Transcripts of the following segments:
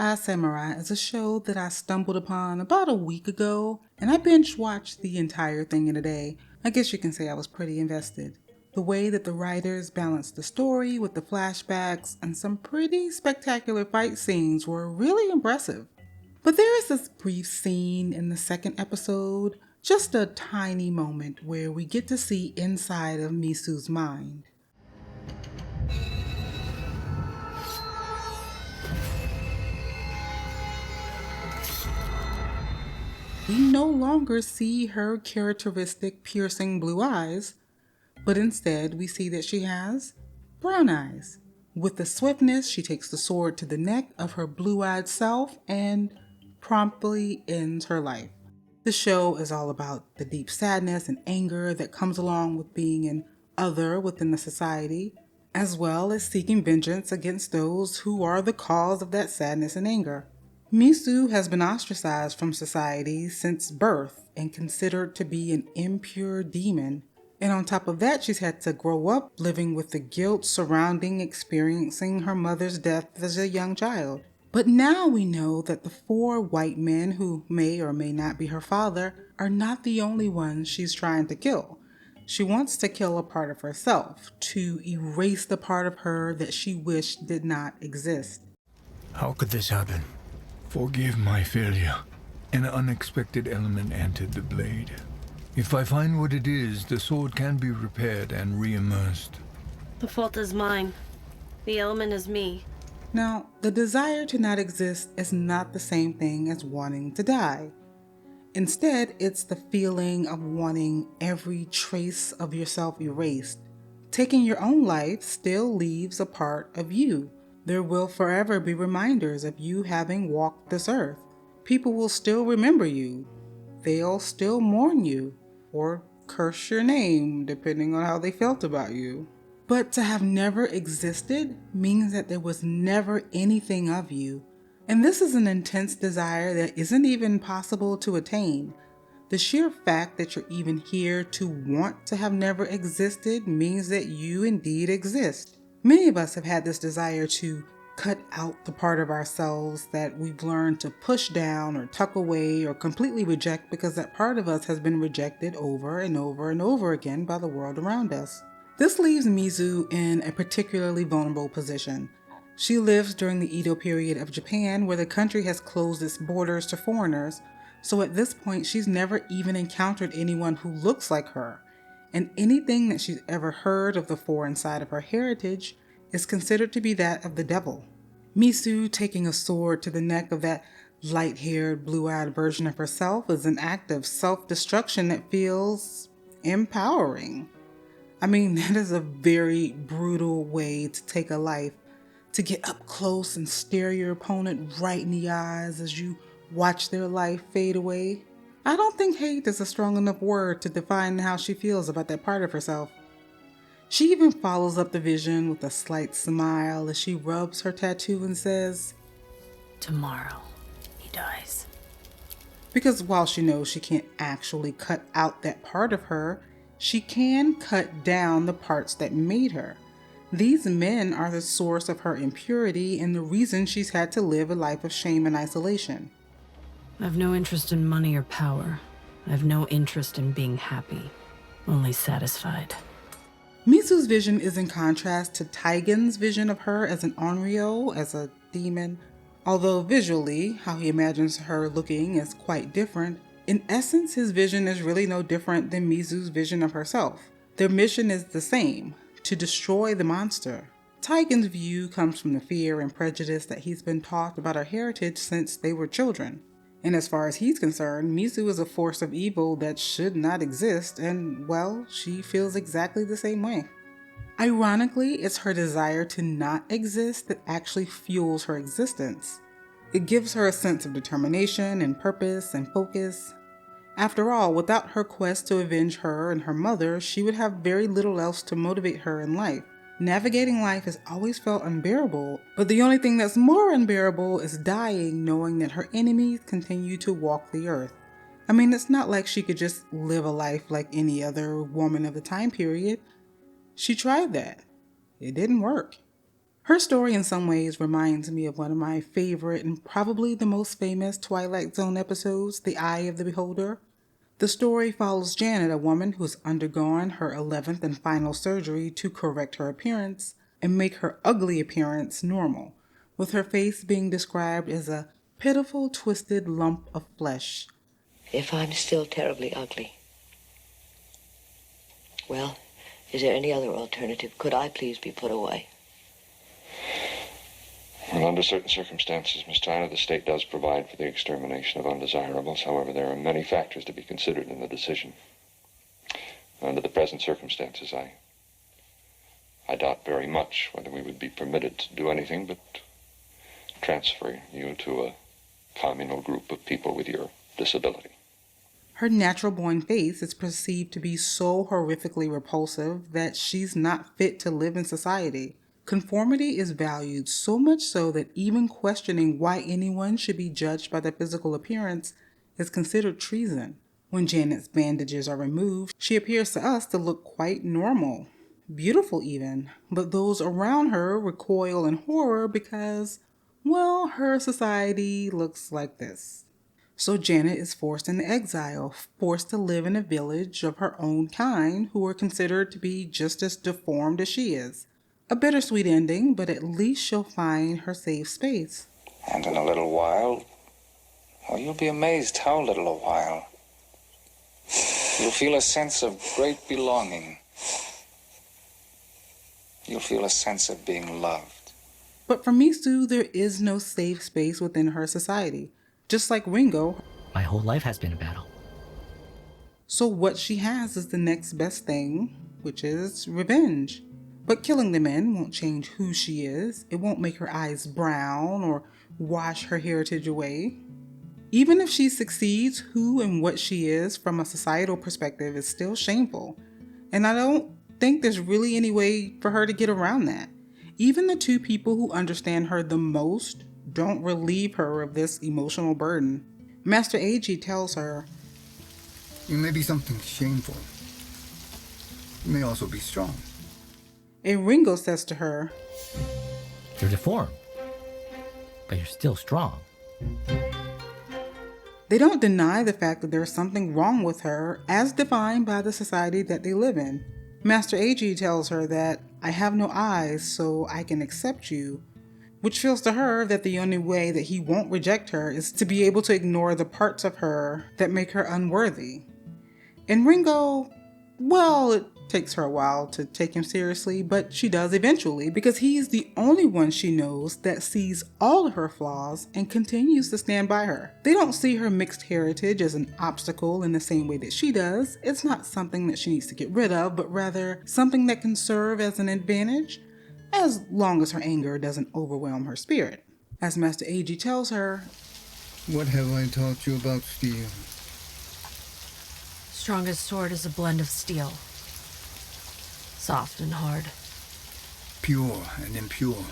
Eye Samurai is a show that I stumbled upon about a week ago, and I binge watched the entire thing in a day. I guess you can say I was pretty invested. The way that the writers balanced the story with the flashbacks and some pretty spectacular fight scenes were really impressive. But there is this brief scene in the second episode, just a tiny moment where we get to see inside of Mizu's mind. We no longer see her characteristic piercing blue eyes, but instead we see that she has brown eyes. With the swiftness, she takes the sword to the neck of her blue-eyed self and promptly ends her life. The show is all about the deep sadness and anger that comes along with being an other within the society, as well as seeking vengeance against those who are the cause of that sadness and anger. Mizu has been ostracized from society since birth and considered to be an impure demon. And on top of that, she's had to grow up living with the guilt surrounding experiencing her mother's death as a young child. But now we know that the 4 white men who may or may not be her father are not the only ones she's trying to kill. She wants to kill a part of herself, to erase the part of her that she wished did not exist. How could this happen? Forgive my failure. An unexpected element entered the blade. If I find what it is, the sword can be repaired and re-immersed. The fault is mine. The element is me. Now, the desire to not exist is not the same thing as wanting to die. Instead, it's the feeling of wanting every trace of yourself erased. Taking your own life still leaves a part of you. There will forever be reminders of you having walked this earth. People will still remember you. They'll still mourn you, or curse your name, depending on how they felt about you. But to have never existed means that there was never anything of you. And this is an intense desire that isn't even possible to attain. The sheer fact that you're even here to want to have never existed means that you indeed exist. Many of us have had this desire to cut out the part of ourselves that we've learned to push down or tuck away or completely reject because that part of us has been rejected over and over and over again by the world around us. This leaves Mizu in a particularly vulnerable position. She lives during the Edo period of Japan, where the country has closed its borders to foreigners, so at this point she's never even encountered anyone who looks like her. And anything that she's ever heard of the foreign side of her heritage is considered to be that of the devil. Mizu taking a sword to the neck of that light-haired, blue-eyed version of herself is an act of self-destruction that feels empowering. I mean, that is a very brutal way to take a life, to get up close and stare your opponent right in the eyes as you watch their life fade away. I don't think hate is a strong enough word to define how she feels about that part of herself. She even follows up the vision with a slight smile as she rubs her tattoo and says, Tomorrow, he dies. Because while she knows she can't actually cut out that part of her, she can cut down the parts that made her. These men are the source of her impurity and the reason she's had to live a life of shame and isolation. I have no interest in money or power. I have no interest in being happy, only satisfied. Mizu's vision is in contrast to Taigen's vision of her as an onryo, as a demon. Although visually, how he imagines her looking is quite different, in essence his vision is really no different than Mizu's vision of herself. Their mission is the same, to destroy the monster. Taigen's view comes from the fear and prejudice that he's been taught about her heritage since they were children. And as far as he's concerned, Mizu is a force of evil that should not exist, and, well, she feels exactly the same way. Ironically, it's her desire to not exist that actually fuels her existence. It gives her a sense of determination and purpose and focus. After all, without her quest to avenge her and her mother, she would have very little else to motivate her in life. Navigating life has always felt unbearable, but the only thing that's more unbearable is dying knowing that her enemies continue to walk the earth. I mean, it's not like she could just live a life like any other woman of the time period. She tried that. It didn't work. Her story in some ways reminds me of one of my favorite and probably the most famous Twilight Zone episodes, The Eye of the Beholder. The story follows Janet, a woman who's undergone her 11th and final surgery to correct her appearance and make her ugly appearance normal, with her face being described as a pitiful, twisted lump of flesh. If I'm still terribly ugly, well, is there any other alternative? Could I please be put away? Well, under certain circumstances, Miss Tyler, the state does provide for the extermination of undesirables. However, there are many factors to be considered in the decision. Under the present circumstances, I doubt very much whether we would be permitted to do anything but transfer you to a communal group of people with your disability. Her natural-born face is perceived to be so horrifically repulsive that she's not fit to live in society. Conformity is valued so much so that even questioning why anyone should be judged by their physical appearance is considered treason. When Janet's bandages are removed, she appears to us to look quite normal, beautiful even, but those around her recoil in horror because, well, her society looks like this. So Janet is forced into exile, forced to live in a village of her own kind who are considered to be just as deformed as she is. A bittersweet ending, but at least she'll find her safe space. And in a little while, well, you'll be amazed how little a while. You'll feel a sense of great belonging. You'll feel a sense of being loved. But for Mizu, there is no safe space within her society. Just like Ringo, my whole life has been a battle. So what she has is the next best thing, which is revenge. But killing the men won't change who she is. It won't make her eyes brown or wash her heritage away. Even if she succeeds, who and what she is from a societal perspective is still shameful. And I don't think there's really any way for her to get around that. Even the two people who understand her the most don't relieve her of this emotional burden. Master Eiji tells her, You may be something shameful. You may also be strong. And Ringo says to her, You're deformed, but you're still strong. They don't deny the fact that there's something wrong with her as defined by the society that they live in. Master Eiji tells her that, I have no eyes, so I can accept you, which feels to her that the only way that he won't reject her is to be able to ignore the parts of her that make her unworthy. And Ringo, well, it takes her a while to take him seriously, but she does eventually because he's the only one she knows that sees all of her flaws and continues to stand by her. They don't see her mixed heritage as an obstacle in the same way that she does. It's not something that she needs to get rid of, but rather something that can serve as an advantage as long as her anger doesn't overwhelm her spirit. As Master Eiji tells her, What have I taught you about steel? Strongest sword is a blend of steel. Soft and hard. Pure and impure.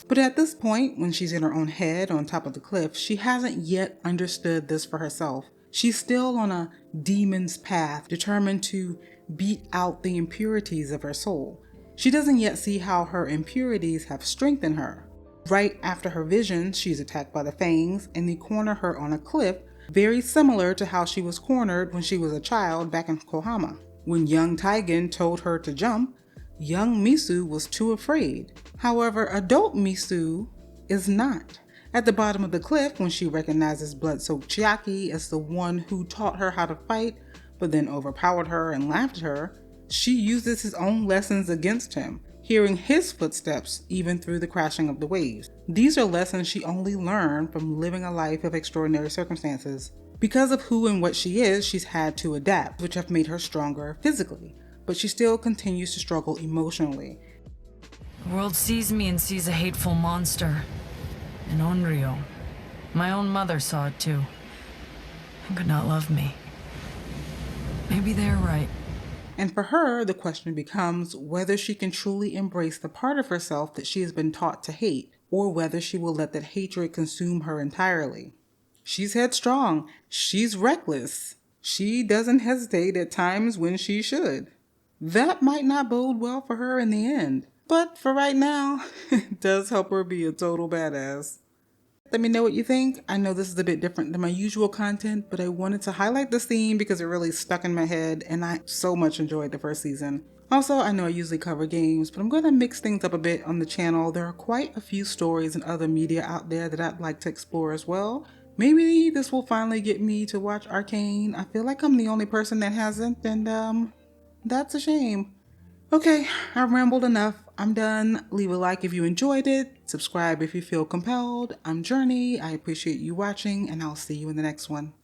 But at this point, when she's in her own head on top of the cliff, she hasn't yet understood this for herself. She's still on a demon's path, determined to beat out the impurities of her soul. She doesn't yet see how her impurities have strengthened her. Right after her vision, she's attacked by the fangs, and they corner her on a cliff, very similar to how she was cornered when she was a child back in Kohama. When young Taigen told her to jump, young Mizu was too afraid. However, adult Mizu is not. At the bottom of the cliff, when she recognizes blood-soaked Chiaki as the one who taught her how to fight, but then overpowered her and laughed at her, she uses his own lessons against him, hearing his footsteps even through the crashing of the waves. These are lessons she only learned from living a life of extraordinary circumstances. Because of who and what she is, she's had to adapt, which have made her stronger physically, but she still continues to struggle emotionally. The world sees me and sees a hateful monster. And Onryo. My own mother saw it too. And could not love me. Maybe they're right. And for her, the question becomes whether she can truly embrace the part of herself that she has been taught to hate, or whether she will let that hatred consume her entirely. She's headstrong. She's reckless. She doesn't hesitate at times when she should. That might not bode well for her in the end. But for right now, it does help her be a total badass. Let me know what you think. I know this is a bit different than my usual content, but I wanted to highlight this theme because it really stuck in my head and I so much enjoyed the first season. Also, I know I usually cover games, but I'm going to mix things up a bit on the channel. There are quite a few stories and other media out there that I'd like to explore as well. Maybe this will finally get me to watch Arcane. I feel like I'm the only person that hasn't, and that's a shame. Okay, I've rambled enough. I'm done. Leave a like if you enjoyed it. Subscribe if you feel compelled. I'm Journey. I appreciate you watching, and I'll see you in the next one.